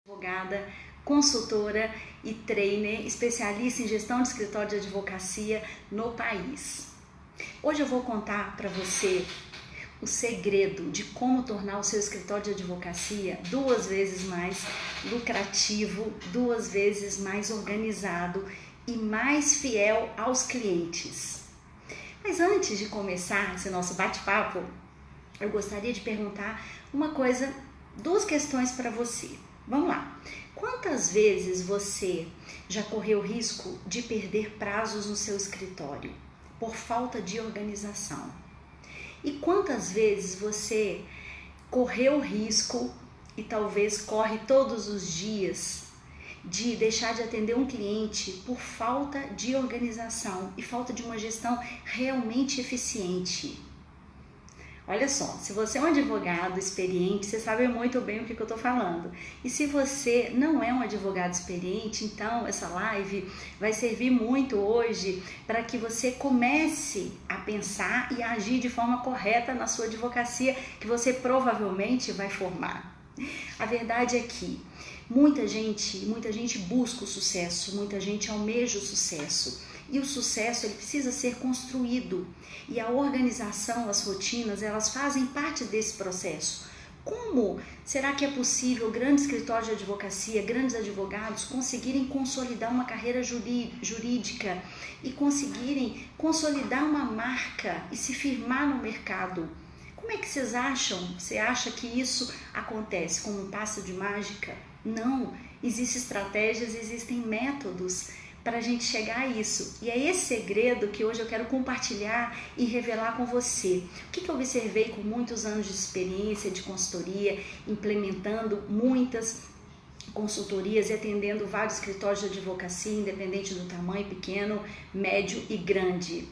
Advogada, consultora e trainer, especialista em gestão de escritório de advocacia no país. Hoje eu vou contar para você o segredo de como tornar o seu escritório de advocacia 2 vezes mais lucrativo, 2 vezes mais organizado e mais fiel aos clientes. Mas antes de começar esse nosso bate-papo, eu gostaria de perguntar uma coisa, 2 questões para você. Vamos lá. Quantas vezes você já correu o risco de perder prazos no seu escritório por falta de organização? E quantas vezes você correu o risco e talvez corre todos os dias de deixar de atender um cliente por falta de organização e falta de uma gestão realmente eficiente? Olha só, se você é um advogado experiente, você sabe muito bem o que eu estou falando. E se você não é um advogado experiente, então essa live vai servir muito hoje para que você comece a pensar e a agir de forma correta na sua advocacia, que você provavelmente vai formar. A verdade é que muita gente busca o sucesso, muita gente almeja o sucesso. E o sucesso ele precisa ser construído. E a organização, as rotinas, elas fazem parte desse processo. Como será que é possível grandes escritórios de advocacia, grandes advogados conseguirem consolidar uma carreira jurídica e conseguirem consolidar uma marca e se firmar no mercado? Como é que vocês acham? Você acha que isso acontece como um passo de mágica? Não, existem estratégias, existem métodos para a gente chegar a isso. E é esse segredo que hoje eu quero compartilhar e revelar com você. O que eu observei com muitos anos de experiência de consultoria, implementando muitas consultorias e atendendo vários escritórios de advocacia, independente do tamanho, pequeno, médio e grande.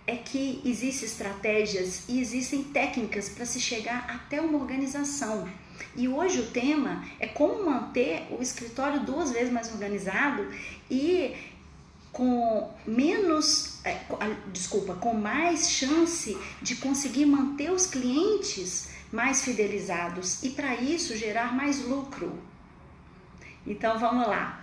É que existem estratégias e existem técnicas para se chegar até uma organização. E hoje o tema é como manter o escritório 2 vezes mais organizado e com mais chance de conseguir manter os clientes mais fidelizados e para isso gerar mais lucro. Então vamos lá.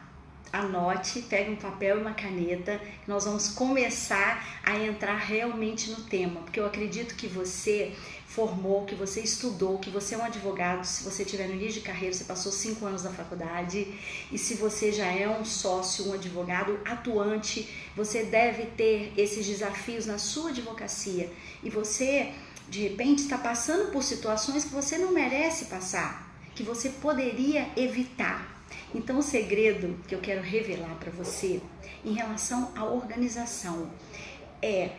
Anote, pegue um papel e uma caneta, nós vamos começar a entrar realmente no tema, porque eu acredito que você formou, que você estudou, que você é um advogado. Se você estiver no início de carreira, você passou 5 anos na faculdade, e se você já é um sócio, um advogado atuante, você deve ter esses desafios na sua advocacia, e você de repente está passando por situações que você não merece passar, que você poderia evitar. Então o segredo que eu quero revelar para você em relação à organização é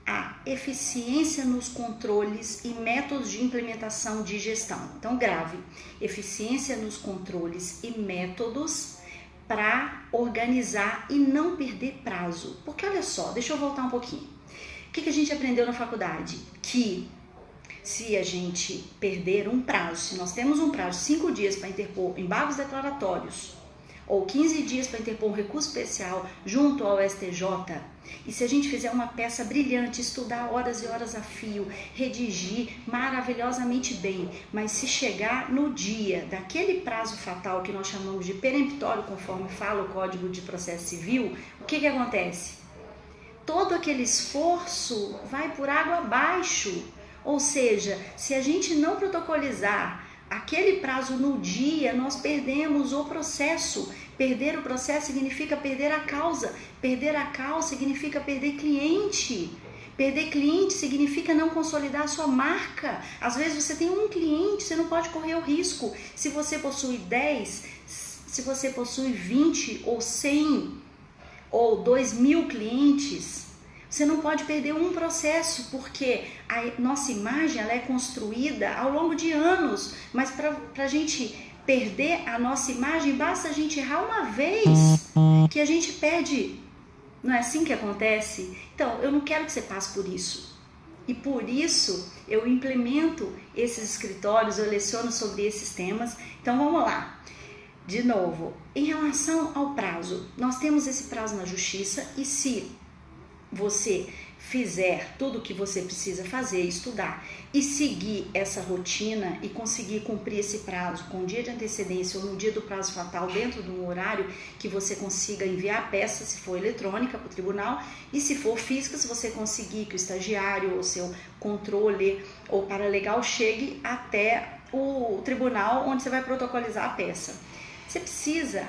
a eficiência nos controles e métodos de implementação de gestão. Então grave, eficiência nos controles e métodos para organizar e não perder prazo. Porque olha só, deixa eu voltar um pouquinho. O que a gente aprendeu na faculdade? Que se a gente perder um prazo, se nós temos um prazo de 5 dias para interpor embargos declaratórios ou 15 dias para interpor um recurso especial junto ao STJ, e se a gente fizer uma peça brilhante, estudar horas e horas a fio, redigir maravilhosamente bem, mas se chegar no dia daquele prazo fatal que nós chamamos de peremptório, conforme fala o Código de Processo Civil, o que acontece? Todo aquele esforço vai por água abaixo. Ou seja, se a gente não protocolizar aquele prazo no dia, nós perdemos o processo. Perder o processo significa perder a causa. Perder a causa significa perder cliente. Perder cliente significa não consolidar a sua marca. Às vezes você tem um cliente, você não pode correr o risco. Se você possui 10, se você possui 20 ou 100 ou 2.000 clientes, você não pode perder um processo, porque a nossa imagem ela é construída ao longo de anos, mas para a gente perder a nossa imagem, basta a gente errar uma vez que a gente perde. Não é assim que acontece? Então, eu não quero que você passe por isso. E por isso, eu implemento esses escritórios, eu leciono sobre esses temas. Então, vamos lá. De novo, em relação ao prazo, nós temos esse prazo na justiça e se você fizer tudo o que você precisa fazer, estudar e seguir essa rotina e conseguir cumprir esse prazo com um dia de antecedência ou no dia do prazo fatal dentro de um horário que você consiga enviar a peça, se for eletrônica, para o tribunal, e se for física, se você conseguir que o estagiário ou seu controle ou paralegal chegue até o tribunal onde você vai protocolizar a peça. Você precisa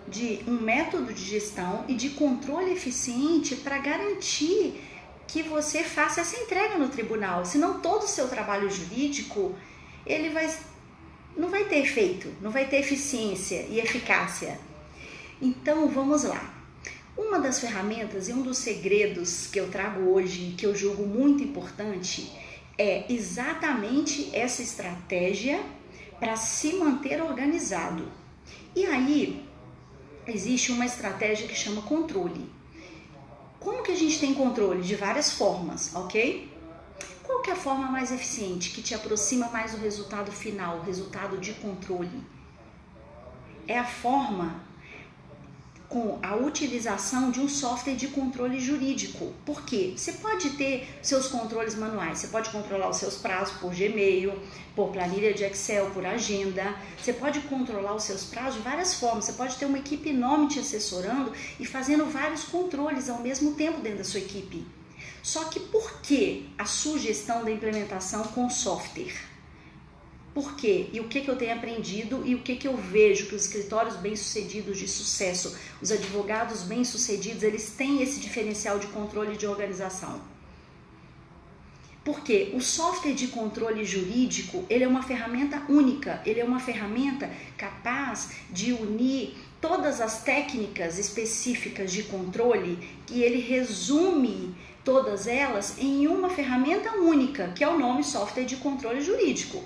de um método de gestão e de controle eficiente para garantir que você faça essa entrega no tribunal, senão todo o seu trabalho jurídico não vai ter efeito, não vai ter eficiência e eficácia. Então vamos lá. Uma das ferramentas e um dos segredos que eu trago hoje e que eu julgo muito importante é exatamente essa estratégia para se manter organizado. E aí existe uma estratégia que chama controle. Como que a gente tem controle? De várias formas, ok? Qual que é a forma mais eficiente, que te aproxima mais do resultado final, o resultado de controle? É a forma com a utilização de um software de controle jurídico. Por quê? Você pode ter seus controles manuais, você pode controlar os seus prazos por Gmail, por planilha de Excel, por agenda, você pode controlar os seus prazos de várias formas, você pode ter uma equipe enorme te assessorando e fazendo vários controles ao mesmo tempo dentro da sua equipe. Só que por que a sugestão da implementação com software? Por quê? E o que eu tenho aprendido e o que eu vejo que os escritórios bem-sucedidos de sucesso, os advogados bem-sucedidos, eles têm esse diferencial de controle de organização. Porque o software de controle jurídico, ele é uma ferramenta única, ele é uma ferramenta capaz de unir todas as técnicas específicas de controle e ele resume todas elas em uma ferramenta única, que é o nome software de controle jurídico.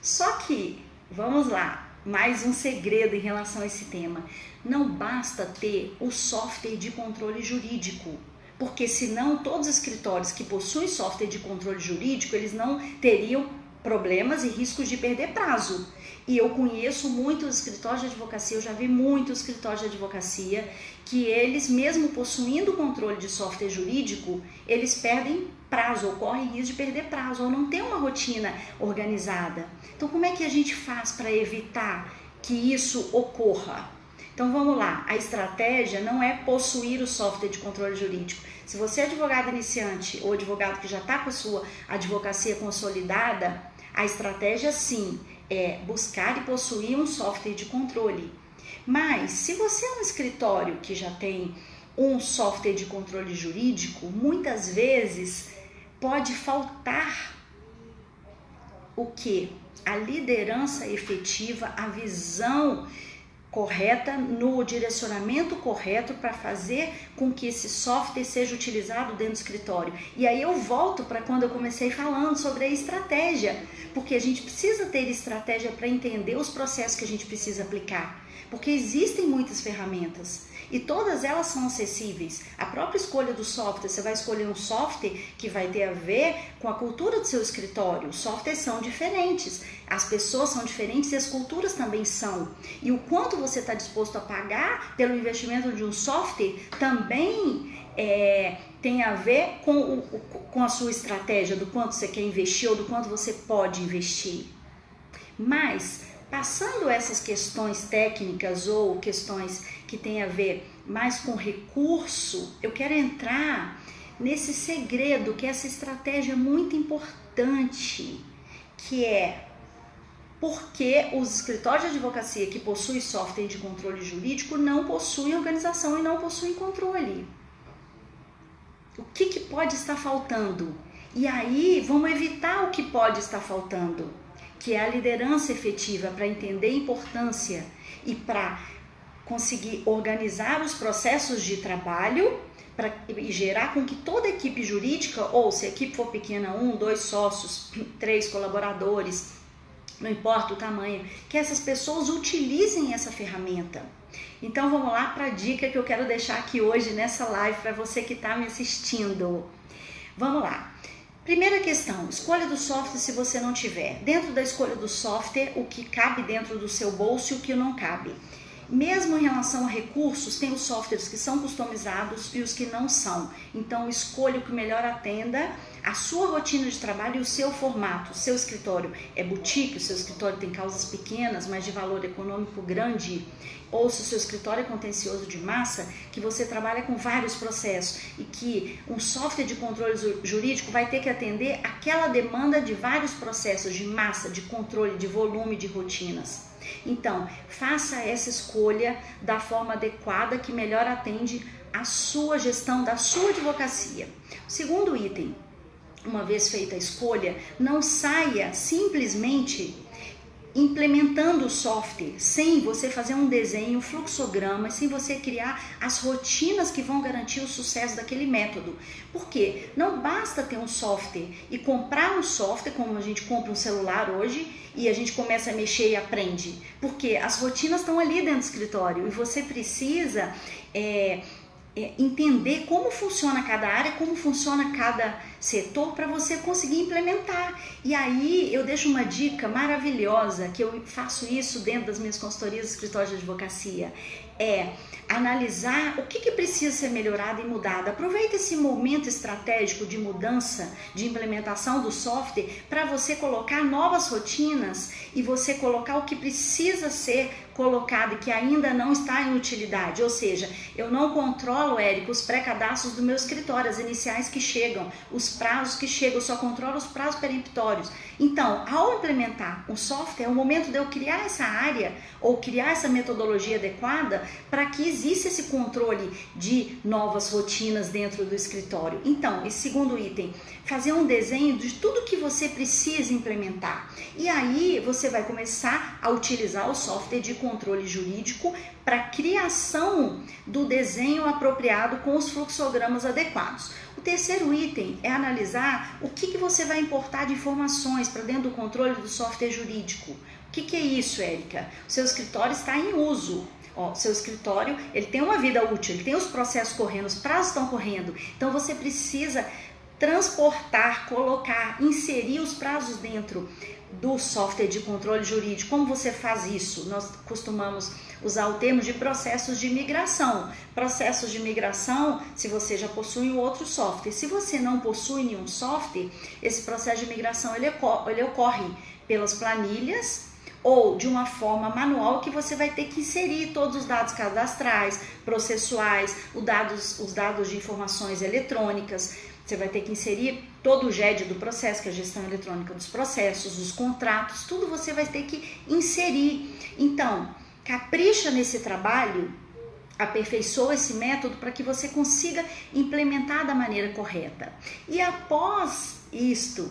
Só que, vamos lá, mais um segredo em relação a esse tema. Não basta ter o software de controle jurídico, porque senão todos os escritórios que possuem software de controle jurídico, eles não teriam problemas e riscos de perder prazo. E eu conheço muitos escritórios de advocacia, eu já vi muitos escritórios de advocacia que eles, mesmo possuindo o controle de software jurídico, eles perdem prazo, ou correm risco de perder prazo, ou não tem uma rotina organizada. Então, como é que a gente faz para evitar que isso ocorra? Então, vamos lá. A estratégia não é possuir o software de controle jurídico. Se você é advogado iniciante ou advogado que já está com a sua advocacia consolidada, a estratégia, sim, é buscar e possuir um software de controle. Mas, se você é um escritório que já tem um software de controle jurídico, muitas vezes pode faltar o quê? A liderança efetiva, a visão correta, no direcionamento correto para fazer com que esse software seja utilizado dentro do escritório. E aí eu volto para quando eu comecei falando sobre a estratégia, porque a gente precisa ter estratégia para entender os processos que a gente precisa aplicar, porque existem muitas ferramentas e todas elas são acessíveis. A própria escolha do software, você vai escolher um software que vai ter a ver com a cultura do seu escritório. Os softwares são diferentes, as pessoas são diferentes e as culturas também são. E o quanto você está disposto a pagar pelo investimento de um software também tem a ver com a sua estratégia, do quanto você quer investir ou do quanto você pode investir. Mas, passando essas questões técnicas ou questões que têm a ver mais com recurso, eu quero entrar nesse segredo, que é essa estratégia muito importante, que é porque os escritórios de advocacia que possuem software de controle jurídico não possuem organização e não possuem controle. O que pode estar faltando? E aí vamos evitar o que pode estar faltando, que é a liderança efetiva para entender a importância e para conseguir organizar os processos de trabalho e gerar com que toda a equipe jurídica, ou se a equipe for pequena, 1, 2 sócios, 3 colaboradores, não importa o tamanho, que essas pessoas utilizem essa ferramenta. Então vamos lá para a dica que eu quero deixar aqui hoje nessa live para você que está me assistindo. Vamos lá. Primeira questão, escolha do software se você não tiver. Dentro da escolha do software, o que cabe dentro do seu bolso e o que não cabe. Mesmo em relação a recursos, tem os softwares que são customizados e os que não são. Então, escolha o que melhor atenda a sua rotina de trabalho e o seu formato. O seu escritório é boutique, o seu escritório tem causas pequenas, mas de valor econômico grande. Ou se o seu escritório é contencioso de massa, que você trabalha com vários processos e que um software de controle jurídico vai ter que atender aquela demanda de vários processos de massa, de controle, de volume, de rotinas. Então, faça essa escolha da forma adequada que melhor atende a sua gestão da sua advocacia. O segundo item, uma vez feita a escolha, não saia simplesmente implementando o software sem você fazer um desenho, um fluxograma, sem você criar as rotinas que vão garantir o sucesso daquele método. Por quê? Não basta ter um software e comprar um software, como a gente compra um celular hoje, e a gente começa a mexer e aprende. Porque as rotinas estão ali dentro do escritório e você precisa entender como funciona cada área, como funciona cada setor para você conseguir implementar. E aí eu deixo uma dica maravilhosa, que eu faço isso dentro das minhas consultorias do escritório de advocacia, é analisar o que precisa ser melhorado e mudado. Aproveita esse momento estratégico de mudança, de implementação do software para você colocar novas rotinas e você colocar o que precisa ser colocado e que ainda não está em utilidade. Ou seja, eu não controlo, Érico, os pré-cadastros do meu escritório, as iniciais que chegam, os prazos que chegam, eu só controlo os prazos peremptórios. Então, ao implementar um software, é o momento de eu criar essa área ou criar essa metodologia adequada para que exista esse controle de novas rotinas dentro do escritório. Então, esse segundo item, fazer um desenho de tudo que você precisa implementar. E aí você vai começar a utilizar o software de controle jurídico para a criação do desenho apropriado com os fluxogramas adequados. O terceiro item é analisar o que você vai importar de informações para dentro do controle do software jurídico. O que é isso, Érica? O seu escritório está em uso. Seu escritório, ele tem uma vida útil, ele tem os processos correndo, os prazos estão correndo. Então você precisa transportar, colocar, inserir os prazos dentro do software de controle jurídico. Como você faz isso? Nós costumamos usar o termo de processos de migração. Processos de migração, se você já possui um outro software. Se você não possui nenhum software, esse processo de migração ele ocorre pelas planilhas ou de uma forma manual que você vai ter que inserir todos os dados cadastrais, processuais, os dados de informações eletrônicas. Você vai ter que inserir todo o GED do processo, que é a gestão eletrônica dos processos, os contratos, tudo você vai ter que inserir. Então, capricha nesse trabalho, aperfeiçoa esse método para que você consiga implementar da maneira correta. E após isto,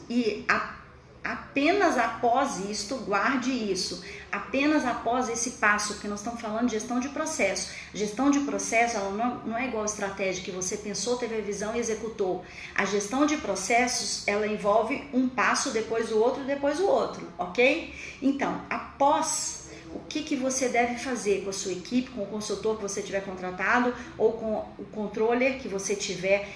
apenas após isto, guarde isso, apenas após esse passo, porque nós estamos falando de gestão de processo. Gestão de processo, ela não é igual a estratégia que você pensou, teve a visão e executou. A gestão de processos, ela envolve um passo, depois o outro, ok? Então, após, o que você deve fazer com a sua equipe, com o consultor que você tiver contratado ou com o controller que você tiver,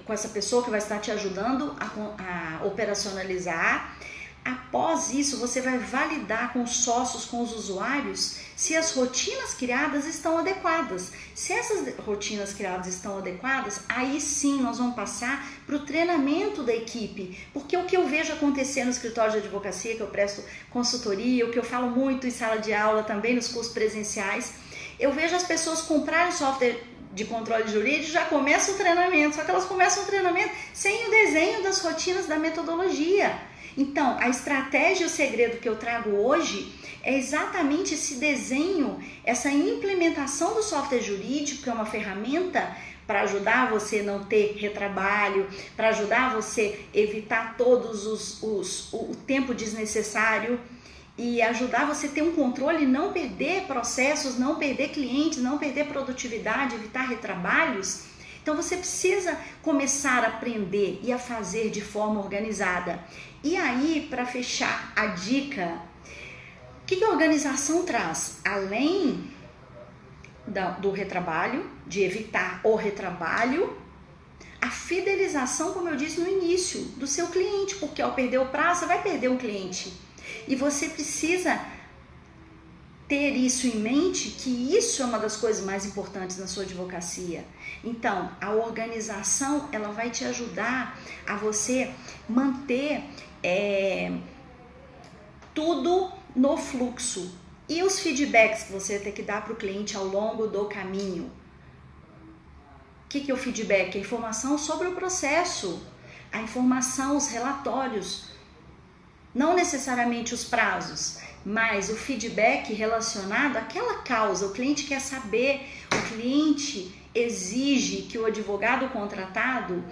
com essa pessoa que vai estar te ajudando a operacionalizar. Após isso, você vai validar com os sócios, com os usuários, se as rotinas criadas estão adequadas. Se essas rotinas criadas estão adequadas, aí sim nós vamos passar para o treinamento da equipe. Porque o que eu vejo acontecer no escritório de advocacia, que eu presto consultoria, o que eu falo muito em sala de aula, também nos cursos presenciais, eu vejo as pessoas comprarem software de controle jurídico, já começa o treinamento, só que elas começam o treinamento sem o desenho das rotinas da metodologia. Então, a estratégia e o segredo que eu trago hoje é exatamente esse desenho, essa implementação do software jurídico, que é uma ferramenta para ajudar você a não ter retrabalho, para ajudar você a evitar todos o tempo desnecessário e ajudar você a ter um controle, não perder processos, não perder clientes, não perder produtividade, evitar retrabalhos. Então você precisa começar a aprender e a fazer de forma organizada. E aí, para fechar a dica, o que a organização traz? Além do retrabalho, de evitar o retrabalho, a fidelização, como eu disse no início, do seu cliente, porque ao perder o prazo, você vai perder um cliente. E você precisa ter isso em mente, que isso é uma das coisas mais importantes na sua advocacia. Então, a organização, ela vai te ajudar a você manter tudo no fluxo. E os feedbacks que você tem que dar para o cliente ao longo do caminho. O que é o feedback? A informação sobre o processo, a informação, os relatórios, não necessariamente os prazos, mas o feedback relacionado àquela causa. O cliente quer saber, o cliente exige que o advogado contratado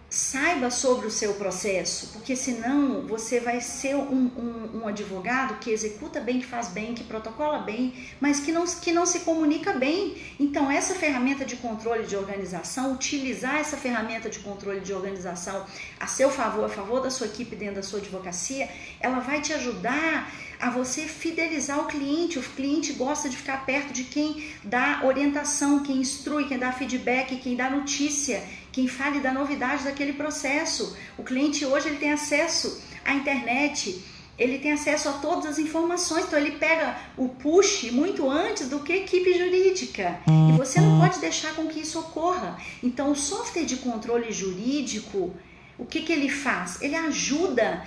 saiba sobre o seu processo, porque senão você vai ser um advogado que executa bem, que faz bem, que protocola bem, mas que não se comunica bem. Então essa ferramenta de controle de organização, utilizar essa ferramenta de controle de organização a seu favor, a favor da sua equipe dentro da sua advocacia, ela vai te ajudar a você fidelizar o cliente. O cliente gosta de ficar perto de quem dá orientação, quem instrui, quem dá feedback, quem dá notícia, quem fale da novidade daquele processo. O cliente hoje ele tem acesso à internet, ele tem acesso a todas as informações, então ele pega o push muito antes do que a equipe jurídica. E você não pode deixar com que isso ocorra. Então o software de controle jurídico, o que ele faz? Ele ajuda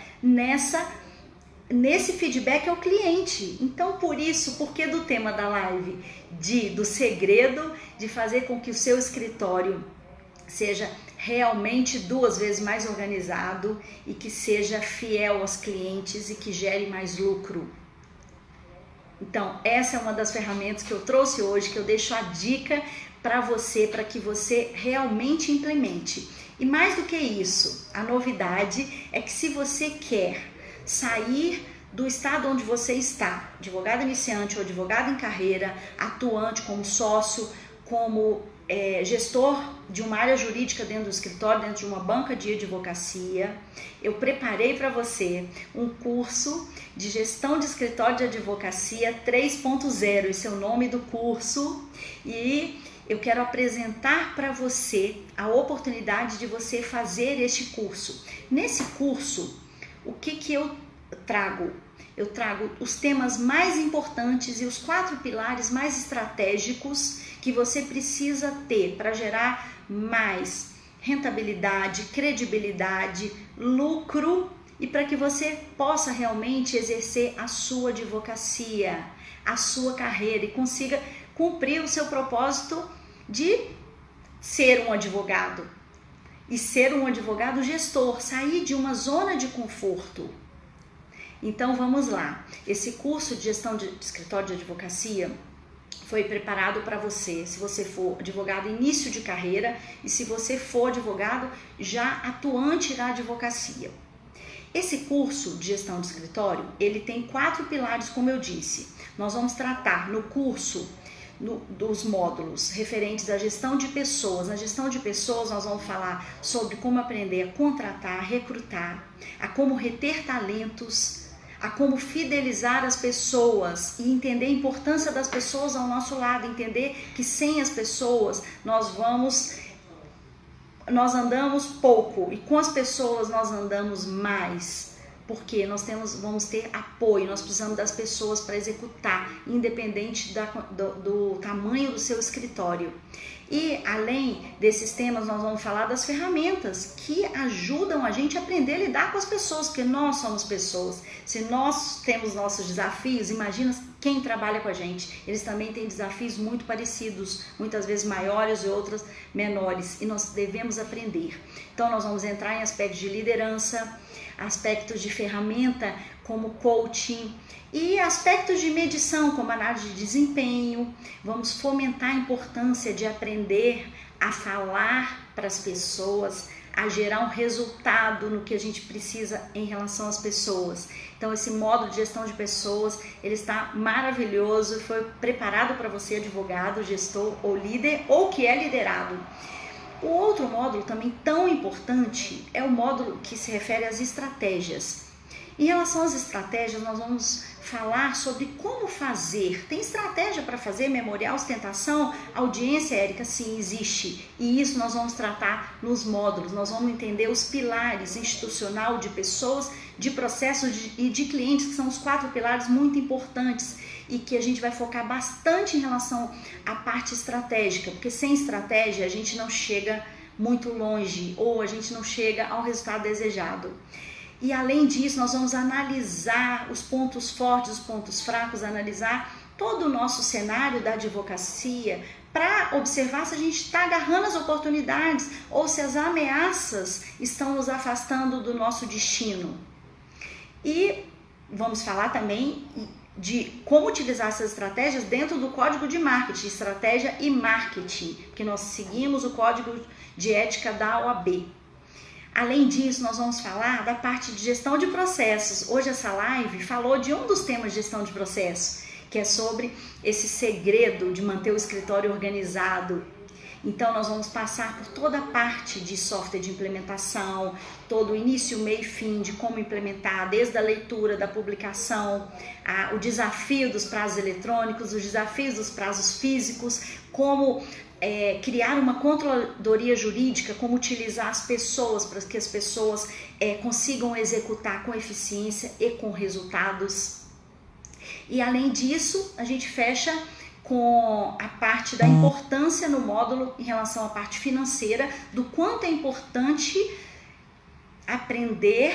nesse feedback ao cliente. Então, porque do tema da live, do segredo de fazer com que o seu escritório seja realmente 2 vezes mais organizado e que seja fiel aos clientes e que gere mais lucro. Então, essa é uma das ferramentas que eu trouxe hoje, que eu deixo a dica para você, para que você realmente implemente. E mais do que isso, a novidade é que se você quer sair do estado onde você está, advogado iniciante ou advogado em carreira, atuante como sócio, como gestor de uma área jurídica dentro do escritório, dentro de uma banca de advocacia, eu preparei para você um curso de gestão de escritório de advocacia 3.0, esse é o nome do curso, e eu quero apresentar para você a oportunidade de você fazer este curso. Nesse curso, o que eu trago? Eu trago os temas mais importantes e os 4 pilares mais estratégicos que você precisa ter para gerar mais rentabilidade, credibilidade, lucro e para que você possa realmente exercer a sua advocacia, a sua carreira e consiga cumprir o seu propósito de ser um advogado e ser um advogado gestor, sair de uma zona de conforto. Então vamos lá, esse curso de gestão de escritório de advocacia foi preparado para você, se você for advogado início de carreira e se você for advogado já atuante da advocacia. Esse curso de gestão de escritório, ele tem 4 pilares, como eu disse. Nós vamos tratar no curso dos módulos referentes à gestão de pessoas. Na gestão de pessoas nós vamos falar sobre como aprender a contratar, a recrutar, a como reter talentos, a como fidelizar as pessoas e entender a importância das pessoas ao nosso lado, entender que sem as pessoas nós andamos pouco e com as pessoas nós andamos mais, porque vamos ter apoio, nós precisamos das pessoas para executar, independente do tamanho do seu escritório. E além desses temas, nós vamos falar das ferramentas que ajudam a gente a aprender a lidar com as pessoas, porque nós somos pessoas. Se nós temos nossos desafios, imagina quem trabalha com a gente. Eles também têm desafios muito parecidos, muitas vezes maiores e outras menores, e nós devemos aprender. Então nós vamos entrar em aspectos de liderança, aspectos de ferramenta como coaching e aspectos de medição como análise de desempenho. Vamos fomentar a importância de aprender a falar para as pessoas, a gerar um resultado no que a gente precisa em relação às pessoas. Então esse módulo de gestão de pessoas, ele está maravilhoso, foi preparado para você, advogado, gestor ou líder ou que é liderado. O outro módulo também tão importante é o módulo que se refere às estratégias. Em relação às estratégias, nós vamos falar sobre como fazer. Tem estratégia para fazer memorial, ostentação, audiência, Érica? Sim, existe. E isso nós vamos tratar nos módulos. Nós vamos entender os pilares institucional de pessoas, de processos e de clientes, que são os 4 pilares muito importantes. e que a gente vai focar bastante em relação à parte estratégica, porque sem estratégia a gente não chega muito longe ou a gente não chega ao resultado desejado. E além disso, nós vamos analisar os pontos fortes, os pontos fracos, analisar todo o nosso cenário da advocacia para observar se a gente está agarrando as oportunidades ou se as ameaças estão nos afastando do nosso destino. E vamos falar também de como utilizar essas estratégias dentro do código de marketing, estratégia e marketing, porque nós seguimos o código de ética da OAB. Além disso, nós vamos falar da parte de gestão de processos. Hoje essa live falou de um dos temas de gestão de processos, que é sobre esse segredo de manter o escritório organizado. Então nós vamos passar por toda a parte de software de implementação, todo o início, meio e fim de como implementar, desde a leitura, da publicação, o desafio dos prazos eletrônicos, os desafios dos prazos físicos, como criar uma controladoria jurídica, como utilizar as pessoas para que as pessoas consigam executar com eficiência e com resultados. E além disso, a gente fecha com a parte da importância no módulo em relação à parte financeira, do quanto é importante aprender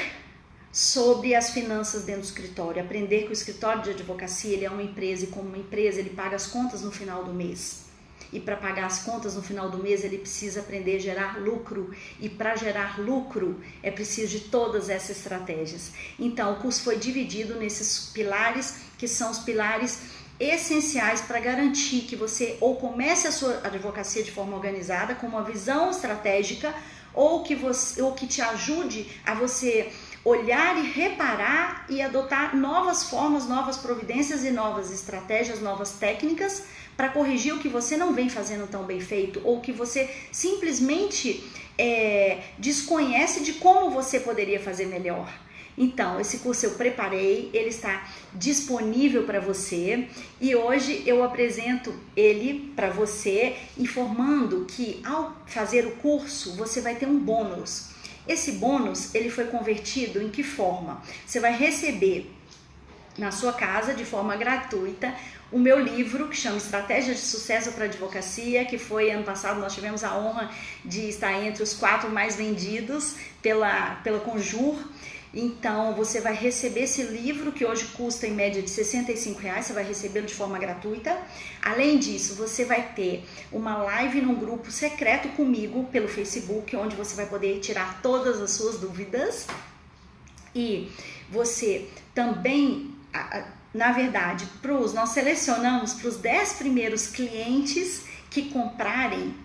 sobre as finanças dentro do escritório, aprender que o escritório de advocacia ele é uma empresa e como uma empresa ele paga as contas no final do mês. E para pagar as contas no final do mês ele precisa aprender a gerar lucro, e para gerar lucro é preciso de todas essas estratégias. Então o curso foi dividido nesses pilares, que são os pilares essenciais para garantir que você ou comece a sua advocacia de forma organizada, com uma visão estratégica, ou que te ajude a você olhar e reparar e adotar novas formas, novas providências e novas estratégias, novas técnicas para corrigir o que você não vem fazendo tão bem feito ou que você simplesmente desconhece de como você poderia fazer melhor. Então, esse curso eu preparei, ele está disponível para você e hoje eu apresento ele para você, informando que ao fazer o curso você vai ter um bônus. Esse bônus ele foi convertido em que forma? Você vai receber na sua casa de forma gratuita o meu livro que chama Estratégia de Sucesso para Advocacia, que foi ano passado, nós tivemos a honra de estar entre os 4 mais vendidos pela Conjur. Então você vai receber esse livro que hoje custa em média de R$65, você vai recebê-lo de forma gratuita. Além disso, você vai ter uma live num grupo secreto comigo pelo Facebook, onde você vai poder tirar todas as suas dúvidas. E você também, na verdade, nós selecionamos para os 10 primeiros clientes que comprarem,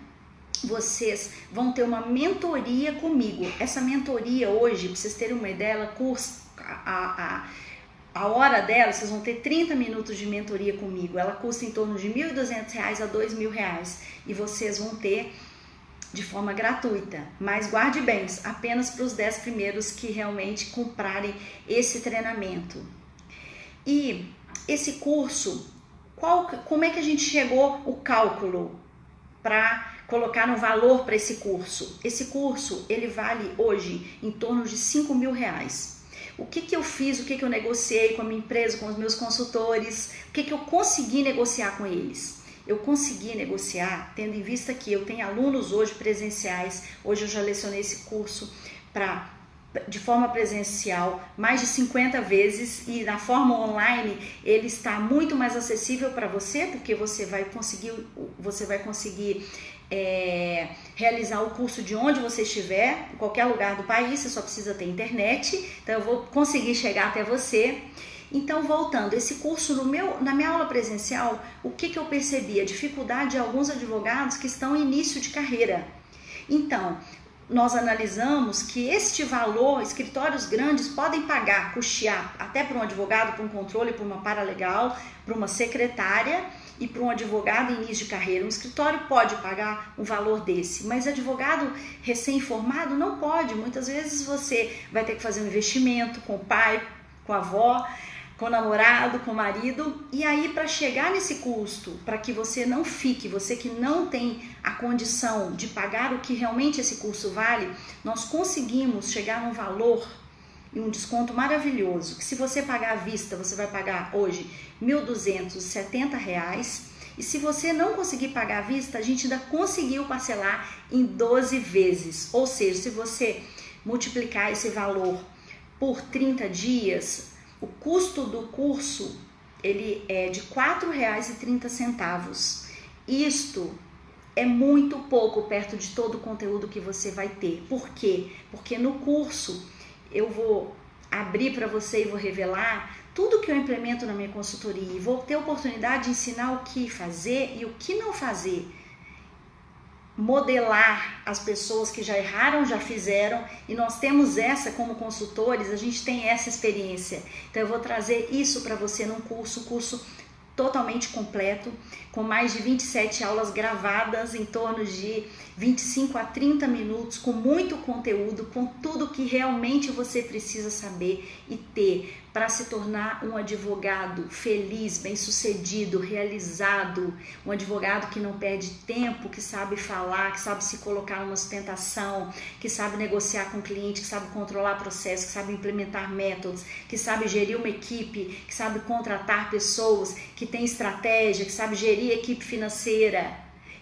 vocês vão ter uma mentoria comigo. Essa mentoria hoje, para vocês terem uma ideia, ela custa, a hora dela, vocês vão ter 30 minutos de mentoria comigo. Ela custa em torno de R$1.200 a R$2.000 e vocês vão ter de forma gratuita. Mas guarde bem, apenas para os 10 primeiros que realmente comprarem esse treinamento. E esse curso, como é que a gente chegou o cálculo para colocar um valor para esse curso? Esse curso, ele vale hoje em torno de R$5.000. O que eu fiz, o que eu negociei com a minha empresa, com os meus consultores, o que eu consegui negociar com eles? Eu consegui negociar, tendo em vista que eu tenho alunos hoje presenciais, hoje eu já lecionei esse curso de forma presencial mais de 50 vezes, e na forma online ele está muito mais acessível para você, porque você vai conseguir realizar o curso de onde você estiver, em qualquer lugar do país, você só precisa ter internet, então eu vou conseguir chegar até você. Então, voltando, esse curso na minha aula presencial, o que eu percebi? A dificuldade de alguns advogados que estão em início de carreira. Então, nós analisamos que este valor, escritórios grandes podem pagar, custear, até para um advogado, para um controle, para uma paralegal, para uma secretária e para um advogado em início de carreira. Um escritório pode pagar um valor desse, mas advogado recém-formado não pode. Muitas vezes você vai ter que fazer um investimento com o pai, com a avó, com o namorado, com o marido, e aí para chegar nesse custo, para que você não fique, você que não tem a condição de pagar o que realmente esse curso vale, nós conseguimos chegar num valor e um desconto maravilhoso, que se você pagar à vista, você vai pagar hoje R$ 1.270. E se você não conseguir pagar à vista, a gente ainda conseguiu parcelar em 12 vezes. Ou seja, se você multiplicar esse valor por 30 dias, o custo do curso ele é de R$ 4,30. Isto é muito pouco perto de todo o conteúdo que você vai ter. Por quê? Porque no curso eu vou abrir para você e vou revelar tudo que eu implemento na minha consultoria e vou ter a oportunidade de ensinar o que fazer e o que não fazer. Modelar as pessoas que já erraram, já fizeram, e nós temos essa como consultores, a gente tem essa experiência. Então eu vou trazer isso para você num curso totalmente completo, com mais de 27 aulas gravadas em torno de 25 a 30 minutos, com muito conteúdo, com tudo que realmente você precisa saber e ter para se tornar um advogado feliz, bem-sucedido, realizado, um advogado que não perde tempo, que sabe falar, que sabe se colocar numa sustentação, que sabe negociar com o cliente, que sabe controlar processos, que sabe implementar métodos, que sabe gerir uma equipe, que sabe contratar pessoas, que tem estratégia, que sabe gerir equipe financeira.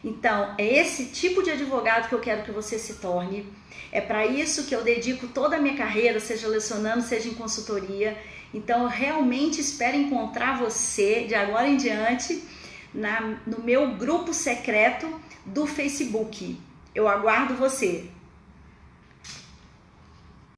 Então, é esse tipo de advogado que eu quero que você se torne. É para isso que eu dedico toda a minha carreira, seja lecionando, seja em consultoria. Então, eu realmente espero encontrar você, de agora em diante, no meu grupo secreto do Facebook. Eu aguardo você.